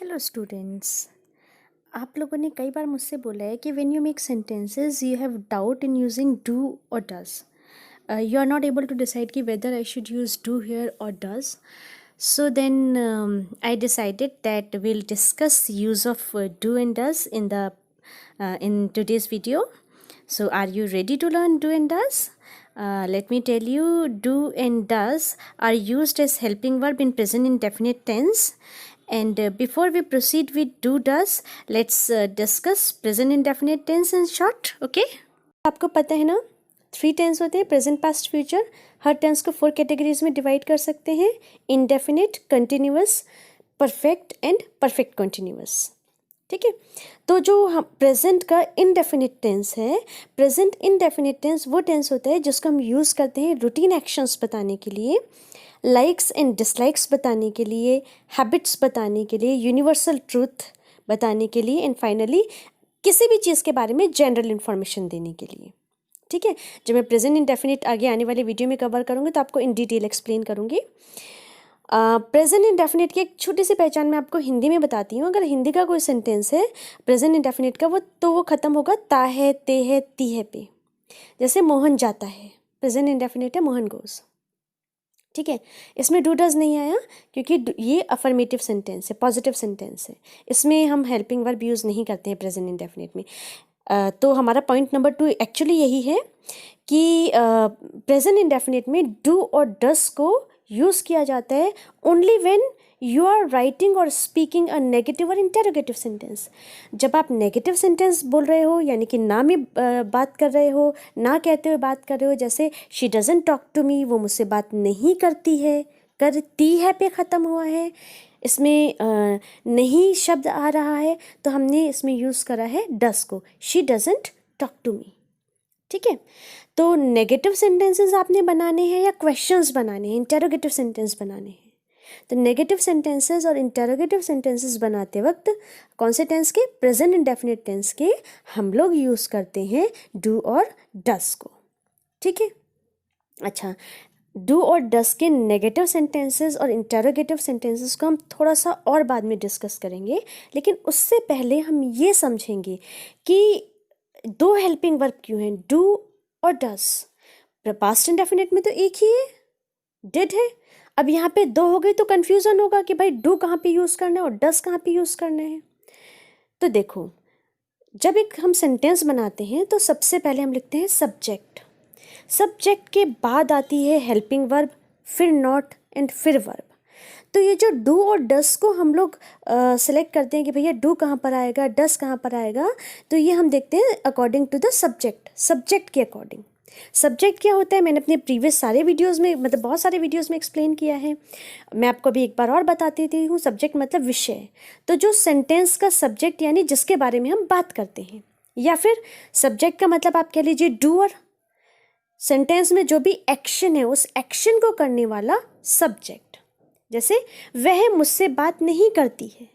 Hello students. आप लोगों ने कई बार मुझसे बोला है कि when you make sentences you have doubt in using do और does. You are not able to decide कि whether I should use do here और does. So then I decided that we'll discuss use of do and does in today's video. So are you ready to learn do and does? Let me tell you, do and does are used as helping verb in present indefinite tense. And before we proceed with do does, let's discuss present indefinite tense in short. Okay? आपको पता है ना, 3 tense होते हैं, present, past, future. हर tense को 4 categories में divide कर सकते हैं: indefinite, continuous, perfect and perfect continuous. ठीक है. तो जो हम प्रेजेंट का इनडेफिनिट टेंस है, प्रेजेंट इनडेफिनिट टेंस वो टेंस होता है जिसको हम यूज़ करते हैं रूटीन एक्शंस बताने के लिए, लाइक्स एंड डिसलाइक्स बताने के लिए, हैबिट्स बताने के लिए, यूनिवर्सल ट्रूथ बताने के लिए, एंड फाइनली किसी भी चीज़ के बारे में जनरल इन्फॉर्मेशन देने के लिए. ठीक है. जब मैं प्रेजेंट इंडेफिनिट आगे आने वाले वीडियो में कवर करूँगी तो आपको इन डिटेल एक्सप्लेन करूँगी. प्रेजेंट इंडेफिनिट की एक छोटी सी पहचान मैं आपको हिंदी में बताती हूँ. अगर हिंदी का कोई सेंटेंस है प्रेजेंट इंडेफिनिट का, वो ख़त्म होगा ता है, ते है, ती है पे. जैसे मोहन जाता है, प्रेजेंट इंडेफिनिट है मोहन गोज. ठीक है. इसमें डू डज नहीं आया क्योंकि ये अफर्मेटिव सेंटेंस है, पॉजिटिव सेंटेंस है. इसमें हम हेल्पिंग वर्ब यूज़ नहीं करते हैं प्रेजेंट इंडेफिनिट में. तो हमारा पॉइंट नंबर 2 एक्चुअली यही है कि प्रेजेंट इंडेफिनिट में डू और डस को यूज़ किया जाता है only when you are writing और स्पीकिंग अ नेगेटिव और इंटेरोगेटिव सेंटेंस. जब आप नेगेटिव सेंटेंस बोल रहे हो, यानी कि ना में बात कर रहे हो, ना कहते हुए बात कर रहे हो, जैसे she doesn't talk to me, वो मुझसे बात नहीं करती है, करती है पे ख़त्म हुआ है, इसमें नहीं शब्द आ रहा है, तो हमने इसमें यूज़ करा है डस को, she doesn't talk to me. ठीक है. तो नेगेटिव सेंटेंसेस आपने बनाने हैं या क्वेश्चंस बनाने हैं, इंटेरोगेटिव सेंटेंस बनाने हैं. तो नेगेटिव सेंटेंसेस और इंटेरोगेटिव सेंटेंसेस बनाते वक्त कौन से टेंस के? प्रेजेंट इंडेफिनिट टेंस के हम लोग यूज़ करते हैं डू और डस को. ठीक है. अच्छा, डू और डस के नेगेटिव सेंटेंसेस और इंटेरोगेटिव सेंटेंसेस को हम थोड़ा सा और बाद में डिस्कस करेंगे, लेकिन उससे पहले हम ये समझेंगे कि दो हेल्पिंग वर्ब क्यों हैं, डू और डस. पास्ट इंडेफिनिट में तो एक ही है, डिड है. अब यहाँ पे 2 हो गई तो कन्फ्यूज़न होगा कि भाई डू कहाँ पे यूज़ करना है और डस कहाँ पे यूज़ करना है. तो देखो, जब एक हम सेंटेंस बनाते हैं तो सबसे पहले हम लिखते हैं सब्जेक्ट. सब्जेक्ट के बाद आती है हेल्पिंग वर्ब, फिर नॉट एंड फिर वर्ब. तो ये जो डू और डस को हम लोग सेलेक्ट करते हैं कि भैया डू कहाँ पर आएगा, डस कहाँ पर आएगा, तो ये हम देखते हैं according to the subject, subject के अकॉर्डिंग. सब्जेक्ट क्या होता है मैंने अपने प्रीवियस सारे वीडियोज़ में, मतलब बहुत सारे वीडियोज़ में एक्सप्लेन किया है. मैं आपको अभी एक बार और बताती थी हूँ. सब्जेक्ट मतलब विषय. तो जो सेंटेंस का सब्जेक्ट यानी जिसके बारे में हम बात करते हैं, या फिर सब्जेक्ट का मतलब आप कह लीजिए डूअर. सेंटेंस में जो भी एक्शन है उस एक्शन को करने वाला सब्जेक्ट. जैसे वह मुझसे बात नहीं करती है,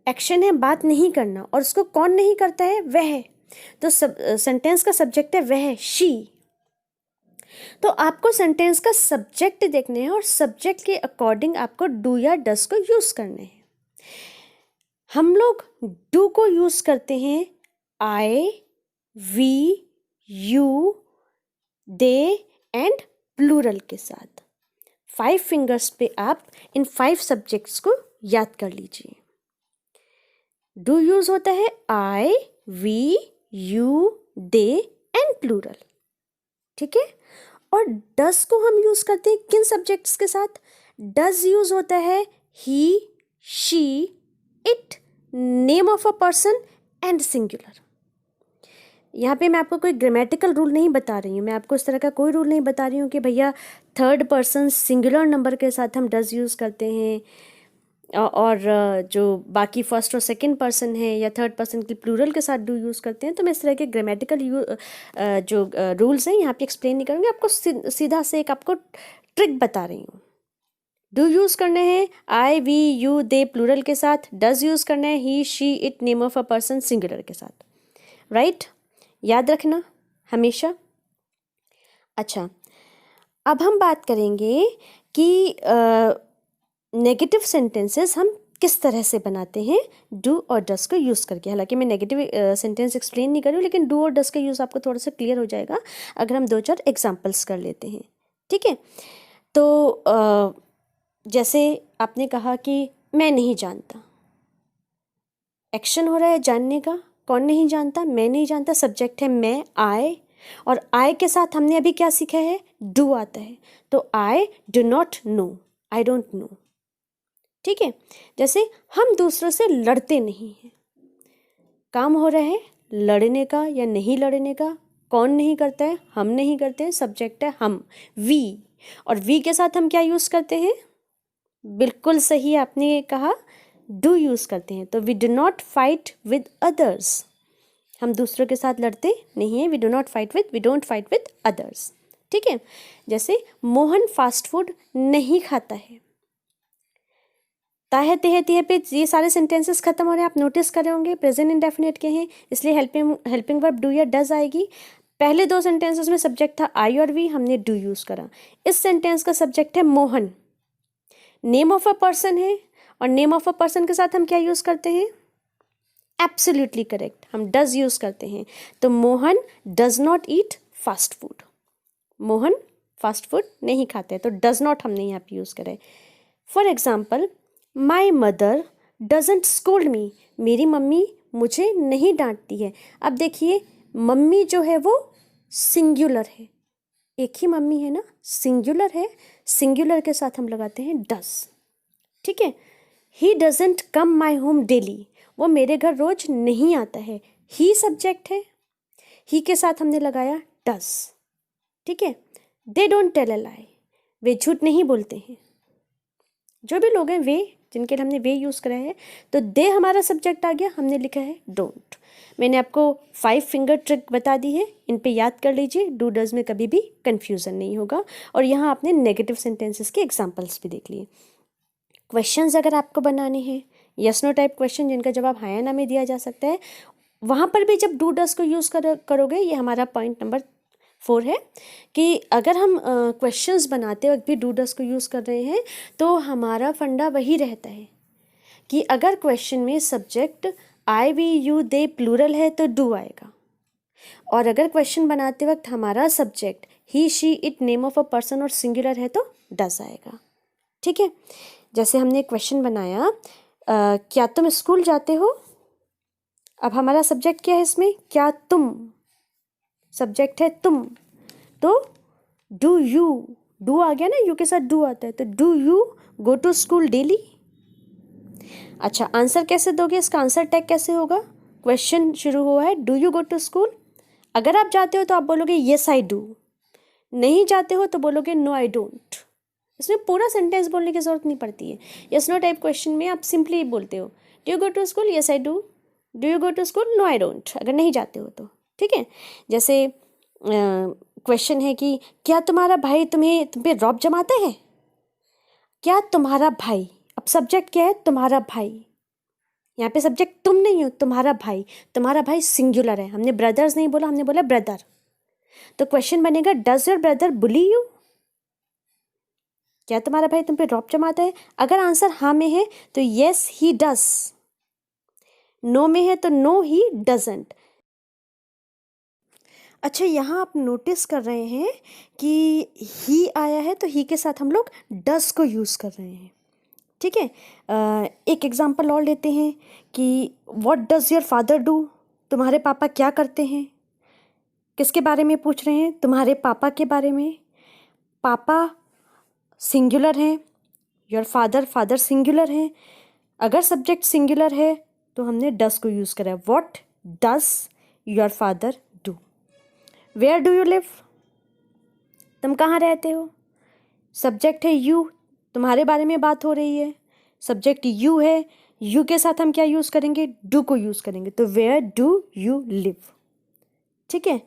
एक्शन है बात नहीं करना, और उसको कौन नहीं करता है? वह. तो सेंटेंस का सब्जेक्ट है वह, शी. तो आपको सेंटेंस का सब्जेक्ट देखने हैं और सब्जेक्ट के अकॉर्डिंग आपको डू या डस को यूज़ करने हैं. हम लोग डू को यूज़ करते हैं I, we, you, they and plural के साथ. 5 फिंगर्स पे आप इन 5 सब्जेक्ट्स को याद कर लीजिए. डू यूज होता है I, we, you, they and plural. ठीक है. और डस को हम यूज करते हैं किन सब्जेक्ट्स के साथ? डस यूज होता है he, she, it, name of a person and singular. यहाँ पे मैं आपको कोई ग्रामेटिकल रूल नहीं बता रही हूँ, मैं आपको इस तरह का कोई रूल नहीं बता रही हूँ कि भैया थर्ड पर्सन सिंगुलर नंबर के साथ हम डज यूज़ करते हैं और जो बाकी फर्स्ट और सेकंड पर्सन है या थर्ड पर्सन की प्लूरल के साथ डू यूज़ करते हैं. तो मैं इस तरह के ग्रामेटिकल जो रूल्स हैं यहाँ पे एक्सप्लेन नहीं करूँगी. आपको सीधा से एक आपको ट्रिक बता रही हूँ. डू यूज़ करने हैं I, we, you, they plural के साथ. डज यूज़ करना है he, she, it, name of a person singular के साथ. राइट. याद रखना हमेशा. अच्छा, अब हम बात करेंगे कि नेगेटिव सेंटेंसेस हम किस तरह से बनाते हैं डू और डस को यूज़ करके। हालांकि मैं नेगेटिव सेंटेंस एक्सप्लेन नहीं कर रही हूँ, लेकिन डू और डस का यूज़ आपको थोड़ा सा क्लियर हो जाएगा अगर हम 2-4 एग्जाम्पल्स कर लेते हैं। ठीक है, तो जैसे आपने कहा कि मैं नहीं जानता, एक्शन हो रहा है जानने का, कौन नहीं जानता, मैं नहीं जानता, सब्जेक्ट है मैं, आई, और आई के साथ हमने अभी क्या सीखा है, डू आता है, तो I do not know, I don't know. ठीक है, जैसे हम दूसरों से लड़ते नहीं हैं, काम हो रहा है लड़ने का या नहीं लड़ने का, कौन नहीं करता है, हम नहीं करते हैं, सब्जेक्ट है हम, वी, और वी के साथ हम क्या यूज़ करते हैं, बिल्कुल सही आपने कहा, डू यूज़ करते हैं। तो we do not fight with others, हम दूसरों के साथ लड़ते नहीं हैं, we do not fight with, we don't fight with others. ठीक है, जैसे मोहन फास्ट फूड नहीं खाता है, ताहे तेहे तिहे पे ये सारे सेंटेंसेस खत्म हो रहे हैं, आप नोटिस कर रहे होंगे प्रेजेंट इंडेफिनिट के हैं, इसलिए हेल्पिंग वर्ब डू या डज आएगी। पहले 2 सेंटेंसेस में सब्जेक्ट था आई और वी, हमने डू यूज़ करा। इस सेंटेंस का सब्जेक्ट है Mohan, name of a person है, और नेम ऑफ अ पर्सन के साथ हम क्या यूज़ करते हैं, एब्सोल्युटली करेक्ट, हम डज यूज़ करते हैं। तो Mohan does not eat fast food, Mohan fast food नहीं खाते, तो डज नॉट हमने यहाँ पे यूज़ करा। For example, my mother doesn't scold मी, मेरी मम्मी मुझे नहीं डांटती है। अब देखिए मम्मी जो है वो सिंगुलर है, एक ही मम्मी है ना, सिंगुलर है, सिंगुलर के साथ हम लगाते हैं डज। ठीक है, he doesn't come my home daily, वो मेरे घर रोज नहीं आता है, ही सब्जेक्ट है, ही के साथ हमने लगाया डज। ठीक है, दे डोंट टेल अ लाई, वे झूठ नहीं बोलते हैं, जो भी लोग हैं वे, जिनके लिए हमने वे यूज़ करा है, तो दे हमारा सब्जेक्ट आ गया, हमने लिखा है डोंट। मैंने आपको 5 फिंगर ट्रिक बता दी है, इन पे याद कर लीजिए, डू डज में कभी भी कन्फ्यूज़न नहीं होगा। और यहाँ आपने नेगेटिव सेंटेंसेस के एग्जाम्पल्स भी देख लिए। क्वेश्चंस अगर आपको बनाने हैं, यस नो टाइप क्वेश्चन जिनका जवाब हाँ या ना में दिया जा सकता है, वहाँ पर भी जब डू डज को यूज़ करोगे, ये हमारा पॉइंट नंबर 4 है कि अगर हम क्वेश्चंस बनाते वक्त भी डू डज को यूज़ कर रहे हैं, तो हमारा फंडा वही रहता है कि अगर क्वेश्चन में subject I we you they plural है तो डू आएगा, और अगर क्वेश्चन बनाते वक्त हमारा subject he she it name of a person और सिंगुलर है तो डज आएगा। ठीक है, जैसे हमने क्वेश्चन बनाया, क्या तुम स्कूल जाते हो, अब हमारा सब्जेक्ट क्या है इसमें, क्या तुम, सब्जेक्ट है तुम, तो डू यू, डू आ गया ना, यू के साथ डू आता है, तो do you go to school daily. अच्छा, आंसर कैसे दोगे, इसका आंसर टैग कैसे होगा, क्वेश्चन शुरू हुआ है do you go to school, अगर आप जाते हो तो आप बोलोगे येस आई डू, नहीं जाते हो तो बोलोगे नो आई डोंट। इसमें पूरा सेंटेंस बोलने की जरूरत नहीं पड़ती है, यस नो टाइप क्वेश्चन में आप सिंपली बोलते हो do you go to school, yes I do, do you go to school, no I don't, अगर नहीं जाते हो तो। ठीक है, जैसे क्वेश्चन है कि क्या तुम्हारा भाई तुम पे रौब जमाता है, क्या तुम्हारा भाई, अब सब्जेक्ट क्या है, तुम्हारा भाई, यहाँ पे सब्जेक्ट तुम नहीं हो, तुम्हारा भाई, तुम्हारा भाई सिंगुलर है, हमने ब्रदर्स नहीं बोला, हमने बोला ब्रदर, तो क्वेश्चन बनेगा does your brother bully you, क्या तुम्हारा भाई तुम पे रौब जमाता है, अगर आंसर हाँ में है तो येस ही डज, नो में है तो नो ही डजंट। अच्छा, यहाँ आप नोटिस कर रहे हैं कि ही आया है तो ही के साथ हम लोग डस को यूज़ कर रहे हैं। ठीक है, एक एग्जांपल और लेते हैं कि what does your father do, तुम्हारे पापा क्या करते हैं, किसके बारे में पूछ रहे हैं, तुम्हारे पापा के बारे में, पापा सिंगुलर हैं, योर फादर, फादर सिंगुलर हैं, अगर सब्जेक्ट सिंगुलर है तो हमने डस को यूज़ करा है, what does your father do, where do you live, तुम कहाँ रहते हो, सब्जेक्ट है यू, तुम्हारे बारे में बात हो रही है, सब्जेक्ट यू है, यू के साथ हम क्या यूज़ करेंगे, डू को यूज़ करेंगे, तो वेयर डू यू लिव। ठीक है,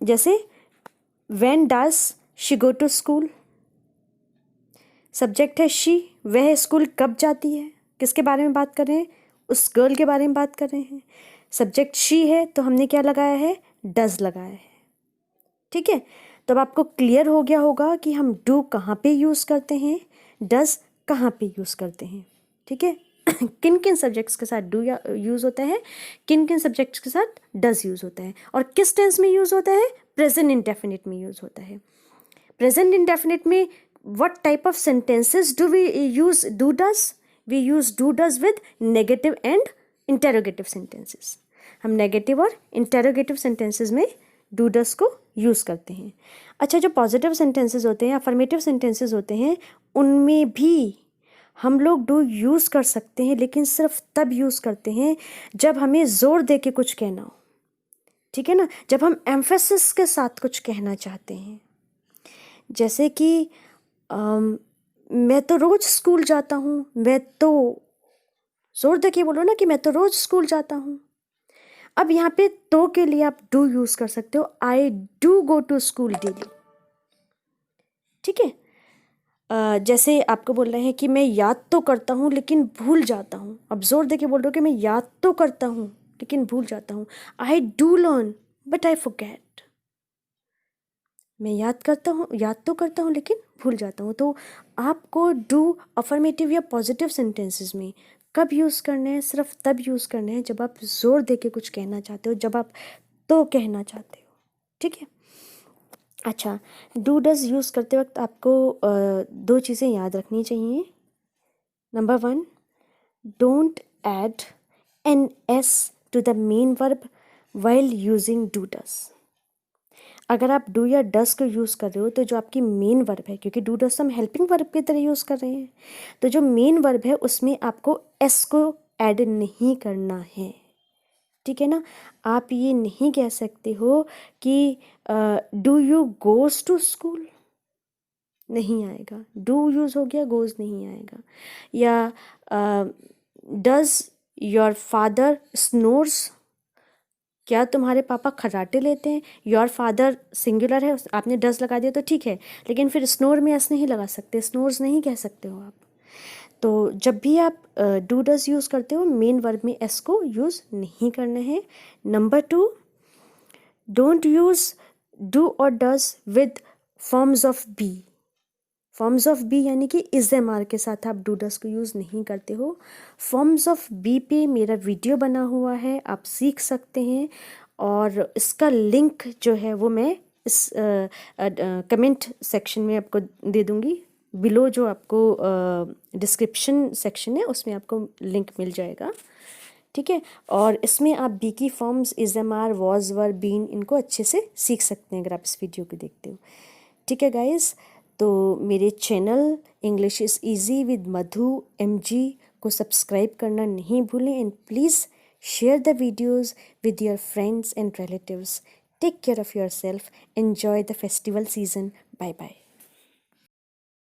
जैसे when does she go to school, subject है शी, वह स्कूल कब जाती है, किसके बारे में बात कर रहे हैं, उस गर्ल के बारे में बात कर रहे हैं, सब्जेक्ट शी है तो हमने क्या लगाया है, डज लगाया है। ठीक है, तो अब आपको क्लियर हो गया होगा कि हम डू कहाँ पे यूज़ करते हैं, डज कहाँ पे यूज़ करते हैं। ठीक है। किन किन सब्जेक्ट्स के साथ डू या यूज़ होता है, किन किन सब्जेक्ट्स के साथ डज यूज़ होता है, और किस टेंस में यूज़ होता है, प्रेजेंट इंडेफिनिट में यूज़ होता है। प्रेजेंट इंडेफिनिट में what type of sentences do we use do does? We use do does with negative and interrogative sentences. हम नेगेटिव और इंटेरोगेटिव सेंटेंसेस में डू डस को यूज़ करते हैं। अच्छा, जो पॉजिटिव सेंटेंसेस होते हैं, अफर्मेटिव सेंटेंसेस होते हैं, उनमें भी हम लोग डू यूज़ कर सकते हैं, लेकिन सिर्फ तब यूज़ करते हैं जब हमें ज़ोर दे के कुछ कहना हो, ठीक है ना, जब हम एम्फेसिस के साथ कुछ कहना चाहते हैं। जैसे कि मैं तो रोज़ स्कूल जाता हूँ, मैं तो जोर दे के बोलो ना कि मैं तो रोज़ स्कूल जाता हूँ। अब यहाँ पे तो के लिए आप डू यूज़ कर सकते हो, I do go to school daily, ठीक है। जैसे आपको बोल रहे हैं कि मैं याद तो करता हूँ लेकिन भूल जाता हूँ। अब जोर दे के बोल रहे हो कि मैं याद तो करता हूँ लेकिन भूल जाता हूँ। I do learn but I forget. मैं याद तो करता हूँ लेकिन भूल जाता हूँ। तो आपको डू अफर्मेटिव या पॉजिटिव सेंटेंसेस में कब यूज़ करने हैं, सिर्फ तब यूज़ करने हैं जब आप ज़ोर दे के कुछ कहना चाहते हो, जब आप तो कहना चाहते हो, ठीक है। अच्छा, डू डज यूज़ करते वक्त आपको दो चीज़ें याद रखनी चाहिए। Number 1, don't add an s to the main verb while using do does. अगर आप डू या डस को यूज़ कर रहे हो तो जो आपकी मेन वर्ब है, क्योंकि डू डस हम हेल्पिंग वर्ब की तरह यूज़ कर रहे हैं, तो जो मेन वर्ब है उसमें आपको एस को ऐड नहीं करना है, ठीक है ना। आप ये नहीं कह सकते हो कि do you goes to school, नहीं आएगा। डू यूज़ हो गया, गोज़ नहीं आएगा। या डज योर फादर स्नोर्स, क्या तुम्हारे पापा खर्राटे लेते हैं। योर फादर सिंगुलर है, आपने डज लगा दिया तो ठीक है, लेकिन फिर स्नोर में एस नहीं लगा सकते, स्नोर्स नहीं कह सकते हो आप। तो जब भी आप डू डज यूज़ करते हो, मेन वर्ब में एस को यूज़ नहीं करना है। नंबर 2, डोंट यूज़ डू और does with forms of be. Forms of be यानी कि इज एम आर के साथ आप डू डस को यूज़ नहीं करते हो। फॉर्म्स ऑफ बी पे मेरा वीडियो बना हुआ है, आप सीख सकते हैं, और इसका लिंक जो है वो मैं इस कमेंट सेक्शन में आपको दे दूँगी। बिलो जो आपको डिस्क्रिप्शन सेक्शन है उसमें आपको लिंक मिल जाएगा, ठीक है। और इसमें आप बी की forms is am are, was, were, been, इनको अच्छे से सीख सकते हैं अगर आप इस वीडियो को देखते हो, ठीक है गाइज़। तो मेरे channel English is easy with Madhu MG को सब्सक्राइब करना नहीं भूलें, and please share the videos with your friends and relatives. Take care of yourself, enjoy the festival season, bye bye.